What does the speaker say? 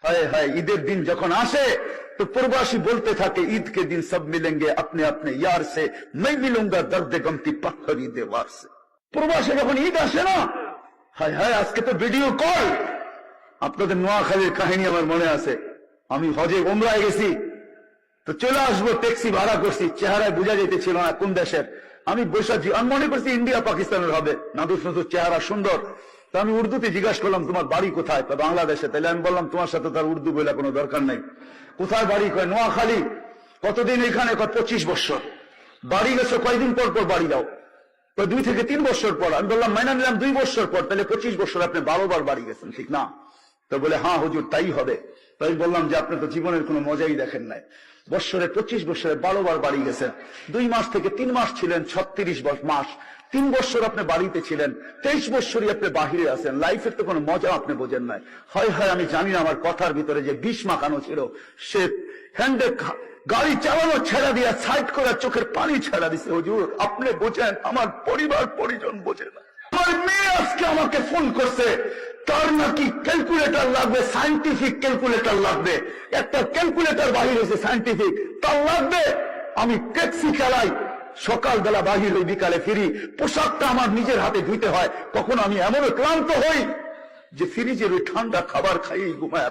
हाय हाय either दिन যখন আসে तो प्रवासी बोलते था कि ईद के दिन सब मिलेंगे अपने अपने यार से, मैं मिलूंगा दर्द गम की पत्थरी दीवार से। प्रवासी যখন ঈদ আসে না, হায় হায় আজকে তো ভিডিও কল। আপনাদের নোয়াখালীর কাহিনী আমার মনে আছে। আমি হজে উমরায় গেছি, তো চলে আসবো, ট্যাক্সি ভাড়া করছি, চেহারায় বোঝা যেতেছিল না কোন দেশের। আমি বসেছি, আমি মনে করছি ইন্ডিয়া পাকিস্তানের হবে, নাদুস নতুন চেহারা সুন্দর। তো আমি উর্দুতে জিজ্ঞাসা করলাম তোমার বাড়ি কোথায়? বাংলাদেশে। তাহলে আমি বললাম তোমার সাথে তার উর্দু বলে কোনো দরকার নাই। কোথায় বাড়ি? কয় নোয়াখালী। কতদিন এখানে? 25 বছর। বাড়ি গেছো কয়দিন পর পর বাড়ি যাও? 2 থেকে 3 বছর পর। আমি বললাম মাইনা নিলাম 2 বছর পর, তাহলে 25 বছর আপনি 12 বার বাড়ি গেছেন, ঠিক না? তো বলে হ্যাঁ হুজুর তাই হবে। তাই বললাম যে আপনি তো জীবনের কোনো মজাই দেখেন নাই। বছরে 25 বছরে 12 বার বাড়ি গেছেন। 2 মাস থেকে 3 মাস ছিলেন, 36 মাস। 3 বছর আপনি বাড়িতে ছিলেন, 23 বছরই আপনি বাহিরে আছেন। লাইফের তো কোনো মজা আপনি বোঝেন নাই। হয় হয় আমি জানি না আমার কথার ভিতরে যে বিষ মাখানো ছিল। সে হ্যান্ডে গাড়ি চালানো ছেড়া দিয়া সাইড করে চোখের পানি ছেড়া দিছে। হুজুর আপনি বোঝেন, আমার পরিবার পরিজন বোঝে না। আমার মেয়ে আজকে আমাকে ফোন করছে, তার নাকি ক্যালকুলেটর লাগবে, সায়েন্টিফিক ক্যালকুলেটর লাগবে। একটা ক্যালকুলেটর বাহির হয়েছে সায়েন্টিফিক, তার লাগবে। আমি ট্যাক্সি চালাই, সকালবেলা বাহির হই, বিকালে ফিরি। পোশাকটা আমার নিজের হাতে ধুইতে হয়। কখনো আমি এমনও ক্লান্ত হই যে ফ্রিজের ওই ঠান্ডা খাবার খাইয়েই ঘুমায়।